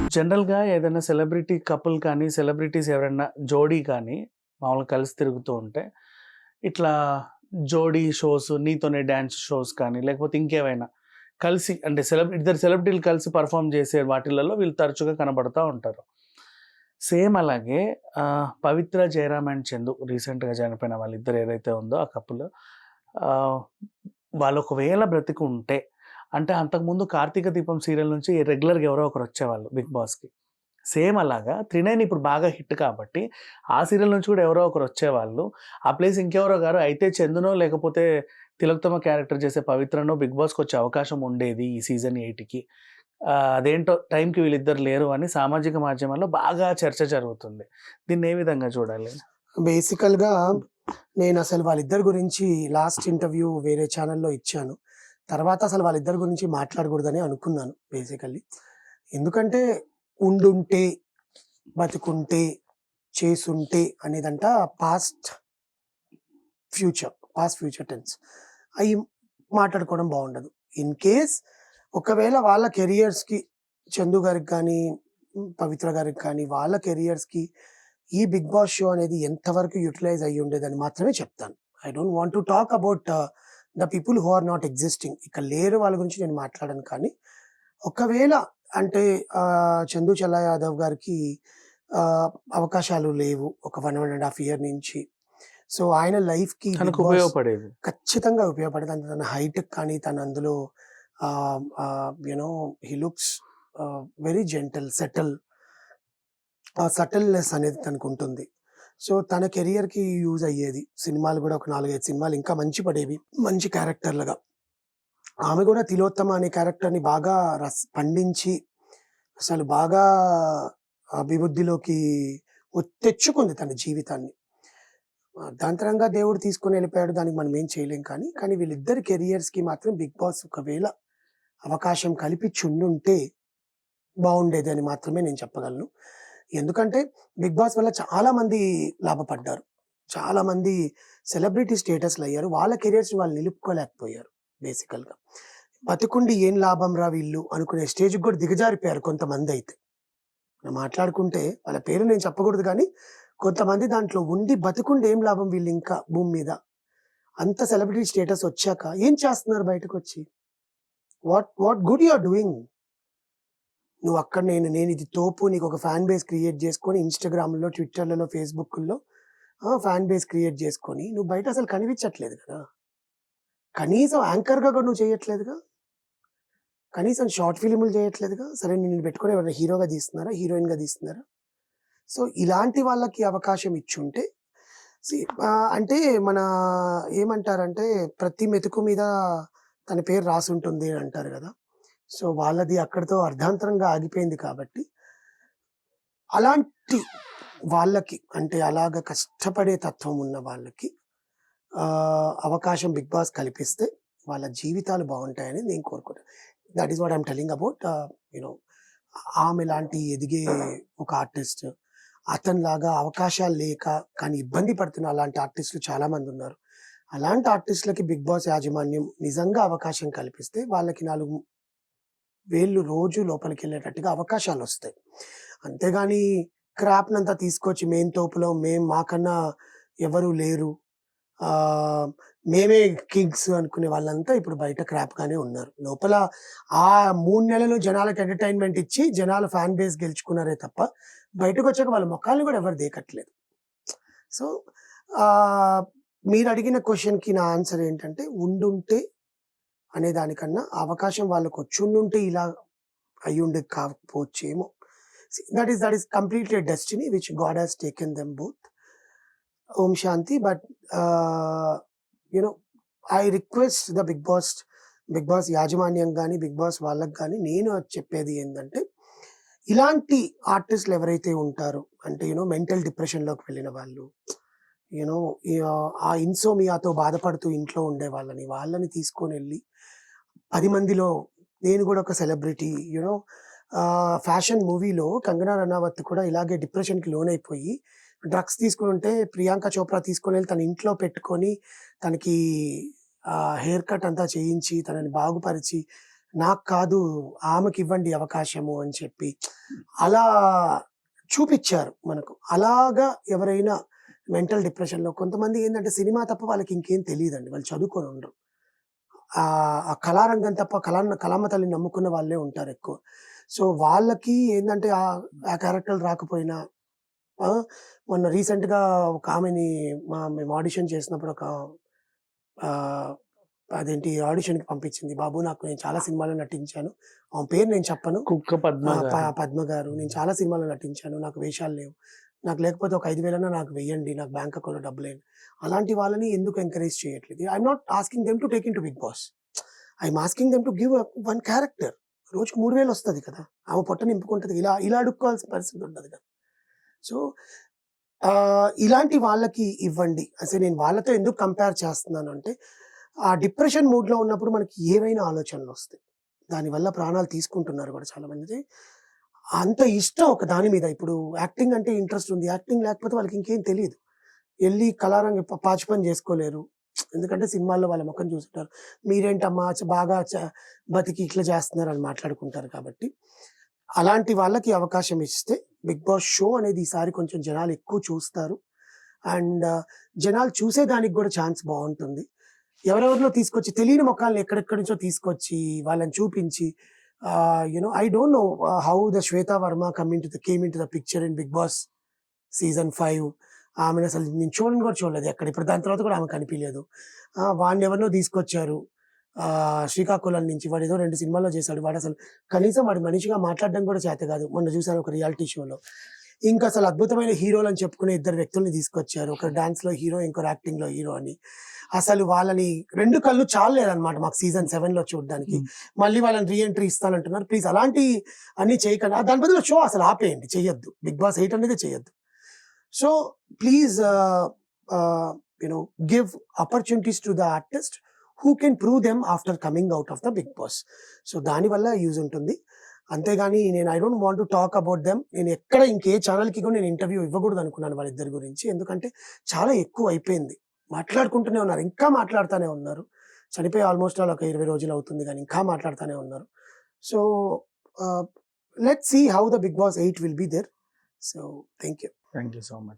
జనరల్‌గా ఏదైనా celebrity couple కానీ, సెలబ్రిటీస్ ఎవరైనా జోడీ కానీ మామూలుగా కలిసి తిరుగుతూ ఉంటే, ఇట్లా జోడీ షోస్, నీతోనే డాన్స్ షోస్ కానీ, లేకపోతే ఇంకేవైనా కలిసి అంటే ఇద్దరు సెలబ్రిటీలు కలిసి పెర్ఫార్మ్ చేసే వాటిలలో వీళ్ళు తరచుగా కనబడతా ఉంటారు. సేమ్ అలాగే 'పవిత్ర జయరామ్ అండ్ చందు' రీసెంట్‌గా చనిపోయిన వాళ్ళిద్దరు ఏదైతే ఉందో ఆ కపుల్ ఆహ్, వాళ్ళు ఒకవేళ బ్రతికుంటే అంటే అంతకుముందు 'కార్తీక దీపం' సీరియల్ నుంచి రెగ్యులర్‌గా ఎవరో ఒకరు వచ్చేవాళ్ళు 'బిగ్ బాస్‌కి.' సేమ్ అలాగా 'త్రినయన్' ఇప్పుడు బాగా హిట్ కాబట్టి, ఆ సీరియల్ నుంచి కూడా ఎవరో ఒకరు వచ్చేవాళ్ళు. ఆ ప్లేస్ ఇంకెవరో గారు అయితే చందునో లేకపోతే తిలోత్తమ క్యారెక్టర్ చేసే పవిత్రనో 'బిగ్ బాస్‌కొచ్చే అవకాశం ఉండేది ఈ సీజన్ 8కి. అదేంటో టైంకి వీళ్ళిద్దరు లేరు అని సామాజిక మాధ్యమాల్లో బాగా చర్చ జరుగుతుంది. దీన్ని ఏ విధంగా చూడాలి? బేసికల్‌గా నేనసలు వాళ్ళిద్దరి గురించి లాస్ట్ ఇంటర్వ్యూ వేరే ఛానెల్‌లో ఇచ్చాను. తర్వాత అసలు వాళ్ళిద్దరి గురించి మాట్లాడకూడదని అనుకున్నాను బేసికల్లీ. ఎందుకంటే ఉండుంటే, బతికుంటే, చేసుంటే అనేదంట పాస్ట్ ఫ్యూచర్ టెన్స్. అయి మాట్లాడుకోవడం బావుండదు. ఇన్ కేస్ ఒకవేళ వాళ్ళ కెరియర్స్‌కి చందు గారికి కానీ, పవిత్ర గారికి కానీ వాళ్ళ కెరియర్స్‌కి ఈ 'బిగ్ బాస్' షో అనేది ఎంతవరకు యుటిలైజ్ అయ్యి ఉండేదని మాత్రమే చెప్తాను. I don't want to talk about the people who are not existing. ఇక్కడ లేరు వాళ్ళ గురించి నేను మాట్లాడను కానీ, ఒకవేళ అంటే 'చందు చల్లా యాదవ్' గారికి అవకాశాలు లేవు. ఒక 1 ½ ఇయర్ నుంచి. సో, ఆయన లైఫ్‌కి 'బిగ్ తనకు బాస్' ఉపయోగపడేది. ఖచ్చితంగా ఉపయోగపడేది. తన హైట్‌కి కానీ, తను అందులో you no he looks very gentle, ఆ సటిల్‌నెస్ అనేది తనకుంటుంది. సో, తన కెరియర్‌కి యూజ్ అయ్యేది. సినిమాలు గూడా ఒక 4, 5 సినిమాలు ఇంకా మంచి పడేవి. మంచి క్యారెక్టర్‌లుగా. ఆమె గూడా 'తిలోత్తమ' అనే క్యారెక్టర్‌ని బాగా పండించి, అసలు బాగా అభివృద్ధిలోకి తెచ్చుకుంది తన జీవితాన్ని. అర్ధాంతరంగా దేవుడు తీసుకొని ఎళ్ళిపోయాడు. దానికి మనం ఏం చేయలేం కానీ, కానీ వీళ్ళిద్దరి కెరియర్స్‌కి మాత్రం 'బిగ్ బాస్' ఒకవేళ అవకాశం కల్పించుండుంటే బావుండేది అని మాత్రమే నేను చెప్పగలను. ఎందుకంటే 'బిగ్ బాస్' వల్ల చాలా మంది లాభపడ్డారు. చాలా మంది సెలబ్రిటీ స్టేటస్‌లయ్యారు. వాళ్ళ కెరియర్స్‌ని వాళ్ళు నిలుపుకోలేకపోయారు బేసికల్‌గా. బతికుండి ఏం లాభం రా వీళ్ళు అనుకునే స్టేజ్‌కి కూడా దిగజారిపోయారు కొంతమందైతే. మనం మాట్లాడుకుంటే వాళ్ళ పేరు నేను చెప్పకూడదు గానీ, కొంతమంది దాంట్లో ఉండి బతికుండి ఏం లాభం వీళ్ళింకా భూమి మీద. అంత సెలబ్రిటీ స్టేటస్ ఒచ్చాక ఏం చేస్తున్నారు బయటకొచ్చి? What good you are doing? నువ్వక్కడ నేనిది తోపు నీకొక ఫ్యాన్ బేస్ క్రియేట్ చేసుకొని ఇన్‌స్టాగ్రామ్‌లో, ట్విట్టర్‌లలో, ఫేస్‌బుక్కుల్లో ఫ్యాన్ బేస్ క్రియేట్ చేసుకొని నువ్వు బయట అసలు కనిపించట్లేదు కదా! కనీసం యాంకర్‌గా కూడా నువ్వు చేయట్లేదుగా. కనీసం షార్ట్ ఫిల్ములు చేయట్లేదుగా. సరే నిన్ను పెట్టుకొని ఎవరైనా హీరోగా తీస్తున్నారా? హీరోయిన్‌గా తీస్తున్నారా? సో, ఇలాంటి వాళ్ళకి అవకాశం ఇచ్చుంటే సీ అంటే మన ఏమంటారంటే ప్రతి మెతుకు మీద తన పేరు రాసుంటుంది అని అంటారు గదా! సో, వాళ్ళది అక్కడితో అర్ధాంతరంగా ఆగిపోయింది కాబట్టి, అలాంటి వాళ్ళకి అంటే అలాగ కష్టపడే తత్వం ఉన్న వాళ్ళకి అవకాశం 'బిగ్ బాస్' కల్పిస్తే వాళ్ళ జీవితాలు బావుంటాయని నేను కోరుకుంటా. That is what I am telling about you know ఆమె లాంటి ఎదిగే ఒక ఆర్టిస్ట్. అతనిలాగా అవకాశాలు లేక కానీ ఇబ్బంది పడుతున్న అలాంటి ఆర్టిస్టులు చాలా మందున్నారు. అలాంటి ఆర్టిస్టులకి 'బిగ్ బాస్' యాజమాన్యం నిజంగా అవకాశం కల్పిస్తే వాళ్ళకి 4 వేళ్ళు రోజు లోపలికెళ్ళేటట్టుగా అవకాశాలొస్తాయి. అంతేగాని క్రాప్‌నంతా తీసుకొచ్చి మాకన్నా ఎవరు లేరు. ఆహ్, మేమే కింగ్స్ అనుకునే వాళ్ళంతా ఇప్పుడు బయట క్రాప్‌గానే ఉన్నారు. లోపల ఆ 3 నెలలు జనాలకి ఎంటర్‌టైన్‌మెంట్ ఇచ్చి జనాల ఫ్యాన్ బేస్ గెలుచుకున్నారే తప్ప, బయటకొచ్చాక వాళ్ళ మొఖాల్ని గూడా ఎవరు దేకట్లేదు. సో, ఆహ్, మీరడిగిన క్వెషన్‌కి నా ఆన్సర్ ఏంటంటే ఉండుంటే అనే దానికన్నా, ఆ అవకాశం వాళ్ళకొచ్చుండుంటే ఇలా అయ్యుండేది కాకపోవచ్చేమో. That is completely a destiny which God has taken them both. ఓం శాంతి. But you know I request the 'big Boss' యాజమాన్యం గాని, 'బిగ్ బాస్' వాళ్ళకి గాని నేను చెప్పేది ఏందంటే, ఇలాంటి ఆర్టిస్ట్‌లు ఎవరైతే ఉంటారో అంటే మెంటల్ డిప్రెషన్‌లోకి వెళ్ళిన వాళ్ళు, యూ నో ఆ ఇన్సోమియాతో బాధపడుతూ ఇంట్లో వాళ్ళని తీసుకొనెళ్ళి 10 మందిలో నేను గూడా ఒక సెలబ్రిటీ ఫ్యాషన్ మూవీలో కంగనా రనౌత్ కూడా ఇలాగే డిప్రెషన్‌కి లోనైపోయి డ్రగ్స్ తీసుకొనుంటే ప్రియాంక చోప్రా తీసుకొనెళ్ళి తన ఇంట్లో పెట్టుకొని తనకి హెయిర్ కట్ అంతా చేయించి తనని బాగుపరిచి నాకు కాదు ఆమెకివ్వండి అవకాశము అని చెప్పి అలా చూపిచ్చారు మనకు. అలాగా ఎవరైనా మెంటల్ డిప్రెషన్‌లో కొంతమంది ఏందంటే సినిమా తప్ప వాళ్ళకి ఇంకేం తెలీదండి. వాళ్ళు చదువుకొని ఉండరు. ఆ కళారంగం తప్ప కళామ తల్లిని నమ్ముకున్న వాళ్ళే ఉంటారెక్కువ. సో, వాళ్ళకి ఏందంటే ఆ క్యారెక్టర్‌లు రాకపోయినా ఆ! మొన్న రీసెంట్‌గా ఒక ఆమెని మేము ఆడిషన్ చేసినప్పుడు ఒక ఆహ్, అదేంటి ఆడిషన్‌కి పంపించింది. బాబు నాకు నేను చాలా సినిమాల్లో నటించాను. ఆమె పేరు నేను చెప్పను. కుక్క పద్మ గారు. పద్మ గారు. నేను చాలా సినిమాల్లో నటించాను. నాకు వేషాలు లేవు. నాకు లేకపోతే ఒక 5,000 నాకు వెయ్యండి. నాకు బ్యాంక్ అకౌంట్‌లో డబ్బులేయండి. అలాంటి వాళ్ళని ఎందుకు ఎంకరేజ్ చేయట్లేదు? I am not asking them to take into Bigg Boss. I am asking them to give one character. రోజుకి 3,000 వస్తది కదా! ఆమె పొట్ట నింపుకుంటది. ఇలా అడుక్కోవాల్సిన పరిస్థితి ఉండదు కదా! సో, ఇలాంటి వాళ్ళకి ఇవ్వండి. అసలు నేను వాళ్ళతో ఎందుకు కంపేర్ చేస్తున్నానంటే, ఆ డిప్రెషన్ మూడ్‌లో ఉన్నప్పుడు మనకి ఏవైనా ఆలోచనలొస్తాయి. దానివల్ల ప్రాణాలు తీసుకుంటున్నారు గూడా చాలామంది. అంత ఇష్టం ఒక దాని మీద. ఇప్పుడు యాక్టింగ్ అంటే ఇంట్రెస్ట్ ఉంది. యాక్టింగ్ లేకపోతే వాళ్ళకి ఇంకేం తెలీదు. ఎళ్లి కళారంగ పాచి పని జేసుకోలేరు. ఎందుకంటే సినిమాల్లో వాళ్ళ మొఖం చూసుంటారు. మీరేంటమ్మా బాగా బతికి ఇట్లా చేస్తున్నారని మాట్లాడుకుంటారు కాబట్టి. అలాంటి వాళ్ళకి అవకాశం ఇస్తే 'బిగ్ బాస్' షో అనేది ఈసారి కొంచెం జనాలు ఎక్కువ చూస్తారు. అండ్ జనాలు చూసేదానికి గూడా ఛాన్స్ బావుంటుంది. ఎవరెవరినో తీసుకొచ్చి తెలియని మొఖాల్ని ఎక్కడెక్కడి నుంచో తీసుకొచ్చి వాళ్ళని చూపించి I don't know how the 'Shweta Varma' came into the picture in 'Bigg Boss' season 5. ఆమెనసలు నేను చూడను గూడా చూడలేదు ఎక్కడ. ఇప్పుడు దాని తర్వాత కూడా ఆమె కనిపియలేదు. వాడినెవరినో తీసుకొచ్చారు. శ్రీకాకుళం నుంచి వాడేదో 2 సినిమాల్లో చేశాడు. వాడసలు కనీసం వాడు మనిషిగా మాట్లాడడం కూడా చేత కాదు. మొన్న చూసాను ఒక రియాలిటీ షోలో. ఇంకసలు అద్భుతమైన హీరోలని చెప్పుకునే ఇద్దరు వ్యక్తుల్ని తీసుకొచ్చారు. ఒకరు డాన్స్‌లో హీరో, ఇంకోరు యాక్టింగ్‌లో హీరో అని. అసలు వాళ్ళని 2 కళ్ళు చాలలేదన్నమాట మాకు సీజన్ 7లో చూడ్డానికి. హ్మ్. మళ్ళీ వాళ్ళని రీ ఎంట్రీ ఇస్తానంటున్నారు. ప్లీజ్ అలాంటి అన్ని చేయకండి. దాని బదులు షో అసలు ఆపేయండి. చెయ్యొద్దు. 'బిగ్ బాస్ 8' అనేదే చెయ్యొద్దు. So please, give opportunities to the artist who can prove them after coming out of the Big Boss. So దానివల్ల యూజ్ ఉంటుంది. అంతేగాని I don't want to talk about them. నేను ఎక్కడ ఇంకే ఛానెల్‌కి కూడా నేను ఇంటర్వ్యూ ఇవ్వకూడదు అనుకున్నాను వాళ్ళిద్దరి గురించి. ఎందుకంటే చాలా ఎక్కువ అయిపోయింది. మాట్లాడుకుంటూనే ఉన్నారు. ఇంకా మాట్లాడుతానే ఉన్నారు. చనిపోయి ఆల్‌మోస్ట్ ఒక 20 రోజులు అవుతుంది గానీ ఇంకా మాట్లాడుతానే ఉన్నారు. So, let's see how the 'big Boss 8' will be there. So, thank you. Thank you so much.